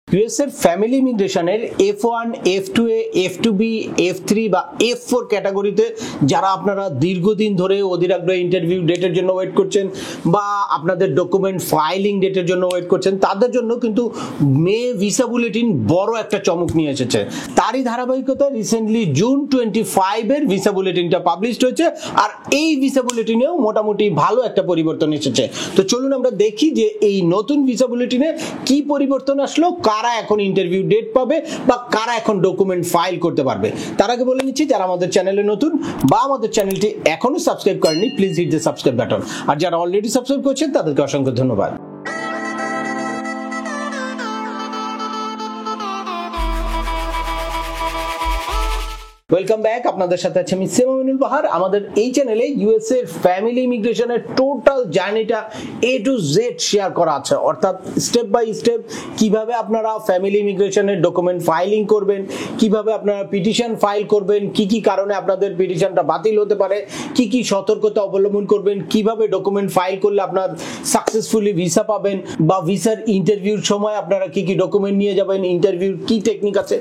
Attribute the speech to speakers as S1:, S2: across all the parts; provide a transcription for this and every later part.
S1: US এর family ইমিগ্রেশনের F1, F2A, F2B, F3 বা F4 ক্যাটাগরিতে যারা আপনারা দীর্ঘদিন ধরে অধীর আগ্রহে ইন্টারভিউ ডেটের জন্য ওয়েট করছেন বা আপনাদের ডকুমেন্ট ফাইলিং ডেটের জন্য ওয়েট করছেন, তাদের জন্য কিন্তু মে ভিসা বুলেটিন বড় একটা চমক নিয়ে এসেছে। তারই ধারাবাহিকতায় রিসেন্টলি জুন 25 এর ভিসা বুলেটিনটা পাবলিশড হয়েছে, আর এই ভিসা বুলেটিনেও মোটামুটি ভালো একটা পরিবর্তন এসেছে। তো চলুন আমরা দেখি যে এই নতুন ভিসা বুলেটিনে কি পরিবর্তন আসলো, কারা এখন ইন্টারভিউ ডেট পাবে বা কারা এখন ডকুমেন্ট ফাইল করতে পারবে। তার আগে বলে নিচ্ছি, যারা আমাদের চ্যানেলে নতুন বা আমাদের চ্যানেলটি এখনো সাবস্ক্রাইব করেননি, please hit the subscribe button. আর যারা অলরেডি সাবস্ক্রাইব করেছেন তাদেরকে অসংখ্য ধন্যবাদ। ওয়েলকাম ব্যাক, আপনাদের সাথে আছে আমি সেমানুল বাহার। আমাদের এই চ্যানেলে ইউএস এর ফ্যামিলি ইমিগ্রেশনের টোটাল জার্নিটা A to Z শেয়ার করা আছে, অর্থাৎ স্টেপ বাই স্টেপ কিভাবে আপনারা ফ্যামিলি ইমিগ্রেশনের ডকুমেন্ট ফাইলিং করবেন, কিভাবে আপনারা পিটিশন ফাইল করবেন, কি কি কারণে আপনাদের পিটিশনটা বাতিল হতে পারে, কি কি সতর্কতা অবলম্বন করবেন, কিভাবে ডকুমেন্ট ফাইল করলে আপনার সাকসেসফুলি ভিসা পাবেন, বা ভিসার ইন্টারভিউর সময় আপনারা কি কি ডকুমেন্ট নিয়ে যাবেন, ইন্টারভিউর কি টেকনিক আছে,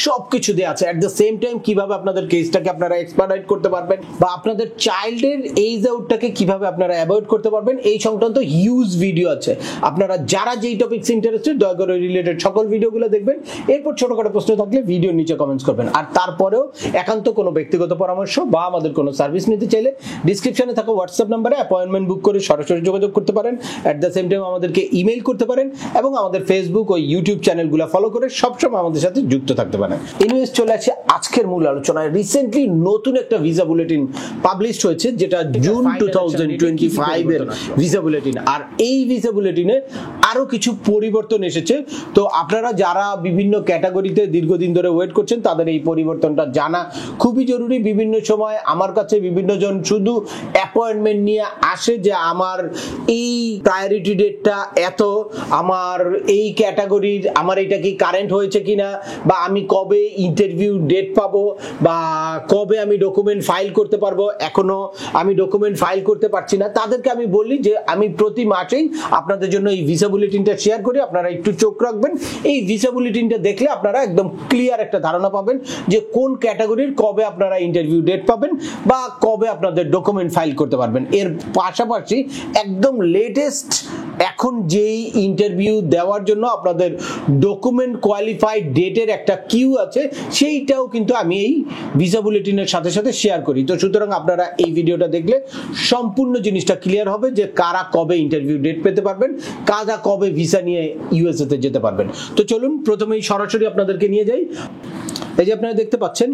S1: সবকিছু দেওয়া আছে। অ্যাট দ্য সেম টাইম কিভাবে আপনাদের কেসটাকে আপনারা এক্সপার্টাইট করতে পারবেন বা আপনাদের চাইল্ডের এইজ আউটটাকে কিভাবে আপনারা অ্যাভয়েড করতে পারবেন, এই সংক্রান্ত হিউজ ভিডিও আছে। আপনারা যারা যেই টপিকস ইন্টারেস্টেড দয়া করে রিলেটেড সকল ভিডিওগুলো দেখবেন। এরপর ছোটখাটো প্রশ্ন থাকলে ভিডিওর নিচে কমেন্টস করবেন। আর তারপরেও একান্ত কোনো ব্যক্তিগত পরামর্শ বা আমাদের কোনো সার্ভিস নিতে চাইলে ডিসক্রিপশনে থাকা হোয়াটসঅ্যাপ নাম্বারে অ্যাপয়েন্টমেন্ট বুক করে সরাসরি যোগাযোগ করতে পারেন। অ্যাট দ্য সেম টাইম আমাদেরকে ইমেইল করতে পারেন এবং আমাদের ফেসবুক ও ইউটিউব চ্যানেলগুলো ফলো করে সবসময় আমাদের সাথে যুক্ত থাকতে পারেন। এনিওয়েজ, চলে আসে আজকের মূল আলোচনায়। রিসেন্টলি নতুন একটা ভিসা বুলেটিন পাবলিশড হয়েছে, যেটা জুন 2025 এর ভিসা বুলেটিন। আর এই ভিসা বুলেটিনে আরো কিছু পরিবর্তন এসেছে। তো আপনারা যারা বিভিন্ন ক্যাটাগরিতে দীর্ঘদিন ধরে ওয়েট করছেন, তাদের এই পরিবর্তনটা জানা খুবই জরুরি। বিভিন্ন সময় আমার কাছে বিভিন্ন জন শুধু অ্যাপয়েন্টমেন্ট নিয়ে আসে যে আমার এই প্রায়োরিটি ডেটটা এত, আমার এই ক্যাটাগরির আমার এটা কি কারেন্ট হয়েছে কিনা, বা আমি কবে ইন্টারভিউ ডেট পাবো, বা কবে আমি ডকুমেন্ট ফাইল করতে পারবো, এখনো আমি ডকুমেন্ট ফাইল করতে পারছি না। তাদেরকে আমি বলি যে আমি প্রতি মাসেই আপনাদের জন্য এই ভিসা বুলেটিনটা শেয়ার করি, আপনারা একটু চোখ রাখবেন। এই ভিসা বুলেটিনটা দেখলে আপনারা একদম ক্লিয়ার একটা ধারণা পাবেন যে কোন ক্যাটাগরির কবে আপনারা ইন্টারভিউ ডেট পাবেন বা কবে আপনাদের ডকুমেন্ট ফাইল করতে পারবেন। এর পাশাপাশি একদম লেটেস্ট এখন যেই ইন্টারভিউ দেওয়ার জন্য আপনাদের ডকুমেন্ট কোয়ালিফাইড ডেটের একটা কিউ আছে, সেইটাও কিন্তু আমি এই ভিসা বুলেটিনের সাথে সাথে শেয়ার করি। তো সুতরাং আপনারা এই ভিডিওটা দেখলে সম্পূর্ণ জিনিসটা ক্লিয়ার হবে যে কারা কবে ইন্টারভিউ ডেট পেতে পারবেন, কারা কবে ভিসা নিয়ে ইউএসএ তে যেতে পারবেন। তো চলুন প্রথমেই সরাসরি আপনাদেরকে নিয়ে যাই। এই যে আপনারা দেখতে পাচ্ছেন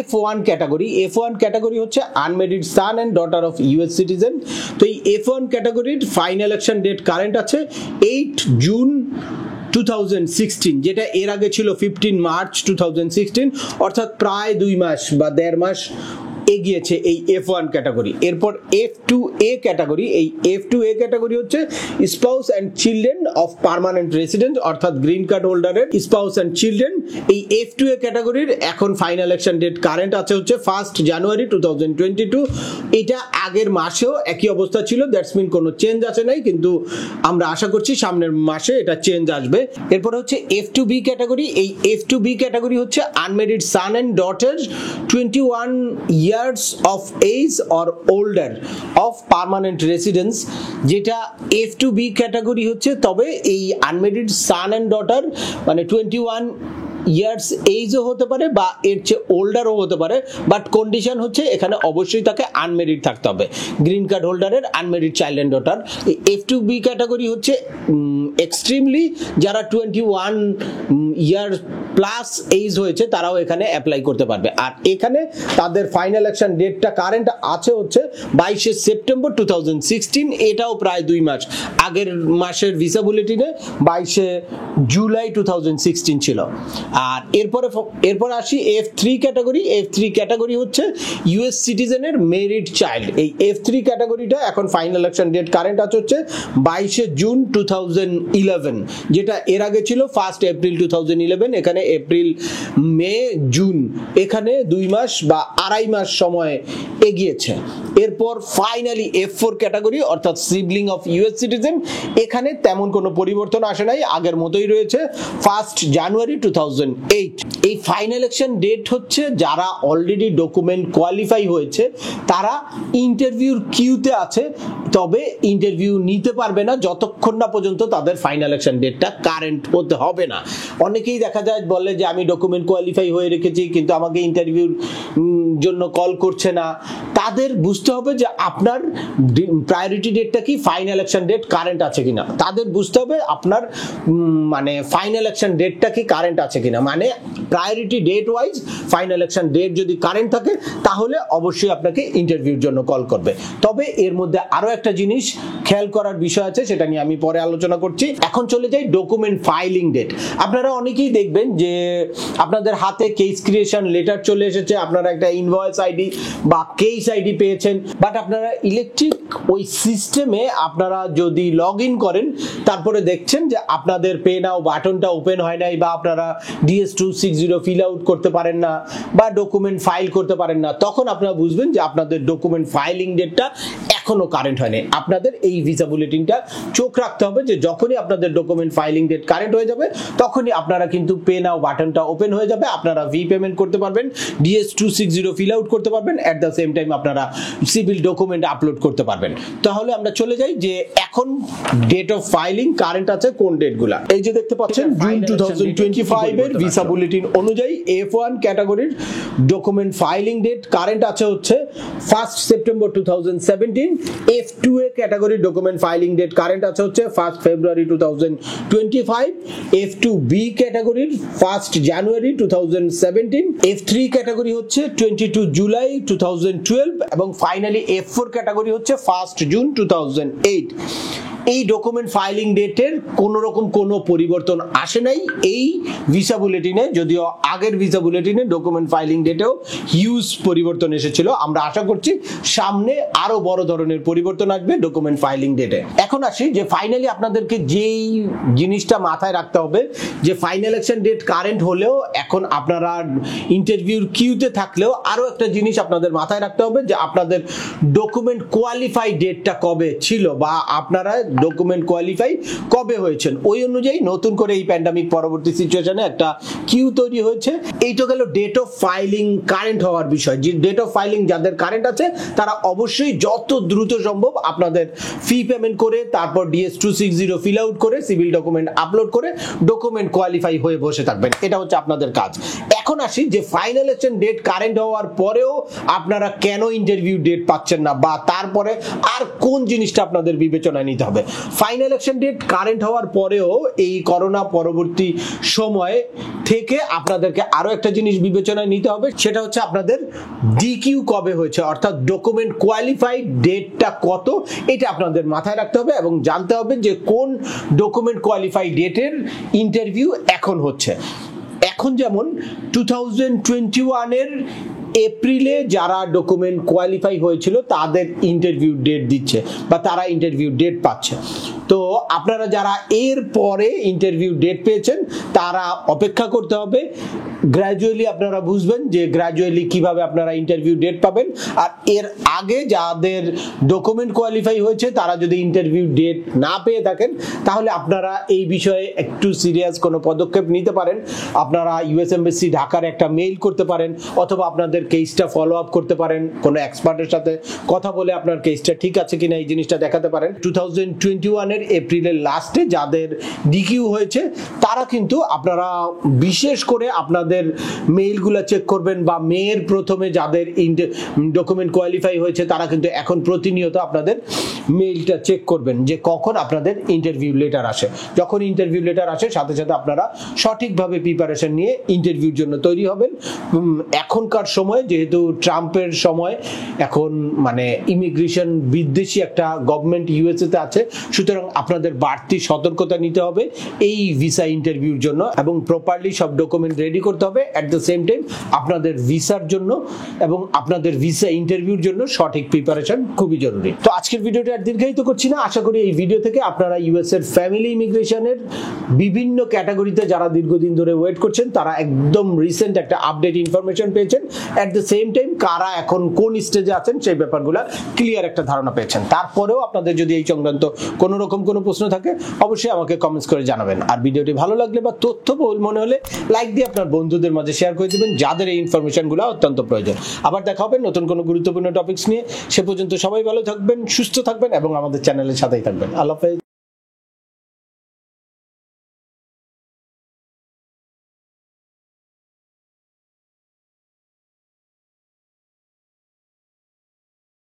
S1: F1 ক্যাটাগরি। F1 ক্যাটাগরি হচ্ছে unmarried son and daughter of US citizen. তো এই F1 ক্যাটাগরির ফাইনাল ইলেকশন ডেট কারেন্ট আছে 8 জুন 2016, যেটা এর আগে ছিল 15 মার্চ 2016, অর্থাৎ প্রায় 2 মাস বা 1.5 মাস এগিয়েছে এই F1 ক্যাটাগরি। এরপর F2A ক্যাটাগরি। এই F2A ক্যাটাগরি হচ্ছে spouse and children of permanent resident, অর্থাৎ গ্রিন কার্ড হোল্ডারের স্পাউস এন্ড চিলড্রেন। এই F2A ক্যাটাগরির এখন ফাইনাল ইলেকশন ডেট কারেন্ট আছে হচ্ছে 1 জানুয়ারি 2022। এটা আগের মাসেও একই অবস্থা ছিল, দ্যাটস মিন কোনো চেঞ্জ আসে নাই, কিন্তু আমরা আশা করছি সামনের মাসে এটা চেঞ্জ আসবে। এরপর হচ্ছে F2B ক্যাটাগরি। এই F2B ক্যাটাগরি হচ্ছে unmarried son and daughter 21 years of age or older of permanent residence, যেটা F2B ক্যাটাগরি হচ্ছে। তবে এই আনমেরিড সান এন্ড ডটার মানে 21 ইয়ার্স এইজও হতে পারে বা এর চেয়ে ওল্ডারও হতে পারে, বাট কন্ডিশন হচ্ছে এখানে অবশ্যই তাকে আনমেরিড থাকতে হবে। গ্রিন কার্ড হোল্ডারের আনমেরিড চাইল্ড এন্ড ডটার। এই F2B ক্যাটাগরি হচ্ছে এক্সট্রিমলি যারা 21 ইয়ার প্লাস এইজ হয়েছে তারাও এখানে অ্যাপ্লাই করতে পারবে। আর এখানে তাদের ফাইনাল ইলেকশন ডেটটা কারেন্ট আছে হচ্ছে 22 সেপ্টেম্বর 2016। এটাও প্রায় 2 মাস। আগের মাসের ভিসা বুলেটিনে 22 জুলাই 2016 ছিল। আর এরপর আসি F3 ক্যাটাগরি। F3 ক্যাটাগরি হচ্ছে ইউএস সিটিজেনের মেরিড চাইল্ড। এই F3 ক্যাটাগরিটা এখন ফাইনাল ইলেকশন ডেট কারেন্ট আছে হচ্ছে 22 জুন 2011, যেটা এর আগে ছিল 1 এপ্রিল 2011। এখানে এপ্রিল, মে, জুন, এখানে 2 মাস বা 2.5 মাস সময় এগিয়েছে। এরপর ফাইনালি F4 ক্যাটাগরি অর্থাৎ সিবলিং অফ ইউএস সিটিজেন, এখানে তেমন কোনো পরিবর্তন আসে নাই, আগের মতোই রয়েছে 1 জানুয়ারি 2008। এই ফাইনাল ইলেকশন ডেট হচ্ছে যারা অলরেডি ডকুমেন্ট কোয়ালিফাই হয়েছে তারা ইন্টারভিউর কিউতে আছে, তবে ইন্টারভিউ নিতে পারবে না যতক্ষণ না পর্যন্ত তাদের ফাইনাল ইলেকশন ডেটটা কারেন্ট হতে হবে না। অনেকেই দেখা যায় বলে যে আমি ডকুমেন্ট কোয়ালিফাই হয়ে রেখেছি কিন্তু আমাকে ইন্টারভিউর জন্য কল করছে না। তাদের বুঝতে হবে যে আপনার প্রায়োরিটি ডেটটা কি, ফাইনাল ইলেকশন ডেট কারেন্ট আছে কিনা। তাদের বুঝতে হবে আপনার মানে ফাইনাল ইলেকশন ডেটটা কি কারেন্ট আছে কিনা, মানে priority date wise final election date যদি কারেন্ট থাকে তাহলে অবশ্যই আপনাকে ইন্টারভিউর জন্য কল করবে। তবে এর মধ্যে আরো একটা জিনিস খেয়াল করার বিষয় আছে, সেটা নিয়ে আমি পরে আলোচনা করছি। এখন চলে যাই ডকুমেন্ট ফাইলিং ডেট। আপনারা অনেকেই দেখবেন যে আপনাদের হাতে কেস ক্রিয়েশন লেটার চলে এসেছে, আপনারা একটা ইনভয়েস আইডি বা কেস আইডি পেয়েছেন, বাট আপনারা ইলেকট্রিক ওই সিস্টেমে আপনারা যদি লগ ইন করেন তারপরে দেখছেন যে আপনাদের পে নাও বাটনটা ওপেন হয় নাই, বা আপনারা DS-260 ফিল আউট করতে পারেন না, বা ডকুমেন্ট ফাইল করতে পারেন না, তখন আপনারা বুঝবেন যে আপনাদের ডকুমেন্ট ফাইলিং ডেটটা এখনো কারেন্ট হয়নি। আপনাদের এই ভিসা বুলেটিনটা চোখ রাখতে হবে যে যখনই আপনাদের ডকুমেন্ট ফাইলিং ডেট কারেন্ট হয়ে যাবে তখনই আপনারা কিন্তু পে নাও বাটনটা ওপেন হয়ে যাবে, আপনারা ভি পেমেন্ট করতে পারবেন, DS-260 ফিল আউট করতে পারবেন, এট দ্য সেম টাইম আপনারা সিভিল ডকুমেন্ট আপলোড করতে পারবেন। তাহলে আমরা চলে যাই যে এখন ডেট অফ ফাইলিং কারেন্ট আছে কোন ডেটগুলা। এই যে দেখতে পাচ্ছেন জুন 2025 এর ভিসা বুলেটিন অনুযায়ী F1 ক্যাটাগরির ডকুমেন্ট ফাইলিং ডেট কারেন্ট আছে হচ্ছে 1 সেপ্টেম্বর 2017। F2 এ ক্যাটাগরির ডকুমেন্ট ফাইলিং ডেট কারেন্ট আছে হচ্ছে 1 ফেব্রুয়ারি 2025। F2B ক্যাটাগরির 1 জানুয়ারি 2017। F3 ক্যাটাগরি হচ্ছে 22 জুলাই 2012 এবং ফাইনালি F4 ক্যাটাগরি হচ্ছে 1 জুন 2008। এই ডকুমেন্ট ফাইলিং ডেটের কোনো রকম কোনো পরিবর্তন আসে নাই এই ভিসা বুলেটিনে, যদিও আগের ভিসা বুলেটিনে ডকুমেন্ট ফাইলিং ডেটেও হিউজ পরিবর্তন এসেছিল। আমরা আশা করছি সামনে আরো বড় ধরনের পরিবর্তন আসবে ডকুমেন্ট ফাইলিং ডেটে। এখন আসি যে ফাইনালি আপনাদেরকে যেই জিনিসটা মাথায় রাখতে হবে যে ফাইনাল ইলেকশন ডেট কারেন্ট হলেও এখন আপনারা ইন্টারভিউর কিউতে থাকলেও আরো একটা জিনিস আপনাদের মাথায় রাখতে হবে যে আপনাদের ডকুমেন্ট কোয়ালিফাই ডেটটা কবে ছিল বা আপনারা ডকুমেন্ট কোয়ালিফাই কবে হয়েছেন, ওই অনুযায়ী নতুন করে এই প্যান্ডামিক পরবর্তী সিচুয়েশনে একটা কিউ তৈরি হয়েছে। এইটা গেল ডেট অফ ফাইলিং কারেন্ট হওয়ার বিষয়। যে ডেট অফ ফাইলিং যাদের কারেন্ট আছে তারা অবশ্যই যত দ্রুত সম্ভব আপনাদের ফি পেমেন্ট করে তারপর DS-260 ফিল আউট করে সিভিল ডকুমেন্ট আপলোড করে ডকুমেন্ট কোয়ালিফাই হয়ে বসে থাকবেন, এটা হচ্ছে আপনাদের কাজ। এখন আসি যে ফাইনাল ইলেকশন ডেট কারেন্ট হওয়ার পরেও আপনারা কেন ইন্টারভিউ ডেট পাচ্ছেন না বা তারপরে আর কোন জিনিসটা আপনাদের বিবেচনায় নিতে হবে। ফাইনাল ইলেকশন ডেট কারেন্ট হওয়ার পরেও এই করোনা পরবর্তী সময় থেকে আপনাদেরকে আরো একটা জিনিস বিবেচনায় নিতে হবে, সেটা হচ্ছে আপনাদের ডিকিউ কবে হয়েছে, অর্থাৎ ডকুমেন্ট কোয়ালিফাইড ডেটটা কত, এটা আপনাদের মাথায় রাখতে হবে এবং জানতে হবে যে কোন ডকুমেন্ট কোয়ালিফাইড ডেটের ইন্টারভিউ এখন হচ্ছে। এখন যেমন 2021 এর এপ্রিলে যারা ডকুমেন্ট কোয়ালিফাই হয়েছিল তাদের ইন্টারভিউ ডেট দিচ্ছে বা তারা ইন্টারভিউ ডেট পাচ্ছে। তো আপনারা যারা এর পরে ইন্টারভিউ ডেট পেয়েছেন তারা অপেক্ষা করতে হবে। গ্র্যাজুয়ালি আপনারা বুঝবেন যে গ্র্যাজুয়ালি কিভাবে আপনারা ইন্টারভিউ ডেট পাবেন। আর এর আগে যাদের ডকুমেন্ট কোয়ালিফাই হয়েছে তারা যদি ইন্টারভিউ ডেট না পেয়ে থাকেন তাহলে আপনারা এই বিষয়ে একটু সিরিয়াস কোনো পদক্ষেপ নিতে পারেন। আপনারা ইউএস এমবাসি ঢাকার একটা মেইল করতে পারেন অথবা আপনাদের কেসটা ফলো আপ করতে পারেন, কোনো এক্সপার্টের সাথে কথা বলে আপনার কেসটা ঠিক আছে কিনা এই জিনিসটা দেখাতে পারেন। 2021 এর এপ্রিলের লাস্টে যাদের ডিকিউ হয়েছে তারা কিন্তু আপনারা বিশেষ করে আপনাদের মেইলগুলো চেক করবেন বা মেয়ের প্রথমে যাদের ডকুমেন্ট কোয়ালিফাই হয়েছে তারা কিন্তু এখন প্রতিনিয়ত আপনাদের মেইলটা চেক করবেন যে কখন আপনাদের ইন্টারভিউ লেটার আসে। যখন ইন্টারভিউ লেটার আসে সাথে সাথে আপনারা সঠিকভাবে প্রিপারেশন নিয়ে ইন্টারভিউর জন্য তৈরি হবেন। এখনকার সময় যেহেতু ট্রাম্পের সময় এখন মানে ইমিগ্রেশন বিদ্বেষী একটা গভর্নমেন্ট ইউএসএতে আছে, সুতরাং আপনাদের বাড়তি সতর্কতা নিতে হবে এই ভিসা ইন্টারভিউর জন্য এবং প্রপারলি সব ডকুমেন্ট রেডি করতে হবে, অ্যাট দ্য সেম টাইম আপনাদের ভিসার জন্য এবং আপনাদের ভিসা ইন্টারভিউর জন্য সঠিক প্রিপারেশন খুবই জরুরি। তো আজকের ভিডিওটা আর দীর্ঘায়িত করছি না, আশা করি এই ভিডিও থেকে আপনারা ইউএস এর ফ্যামিলি ইমিগ্রেশনের বিভিন্ন ক্যাটাগরিতে যারা দীর্ঘদিন ধরে ওয়েট করছেন তারা একদম রিসেন্ট একটা আপডেট ইনফরমেশন পেয়েছেন, অ্যাট দ্য সেম টাইম কারা এখন কোন স্টেজে আছেন সেই ব্যাপারগুলো ক্লিয়ার একটা ধারণা পেয়েছেন। তারপরেও আপনাদের যদি এই সংক্রান্ত কোনো রকম কোনো প্রশ্ন থাকে অবশ্যই আমাকে কমেন্টস করে জানাবেন। আর ভিডিওটি ভালো লাগলে বা তথ্যবহুল মনে হলে লাইক দিয়ে আপনার বন্ধুদের মাঝে শেয়ার করে দিবেন যাদের এই ইনফরমেশনগুলো অত্যন্ত প্রয়োজন। আবার দেখা হবে নতুন কোনো গুরুত্বপূর্ণ টপিকস নিয়ে। সে পর্যন্ত সবাই ভালো থাকবেন, সুস্থ থাকবেন এবং আমাদের চ্যানেলের সাথেই থাকবেন। আল্লাহ হাফেজ।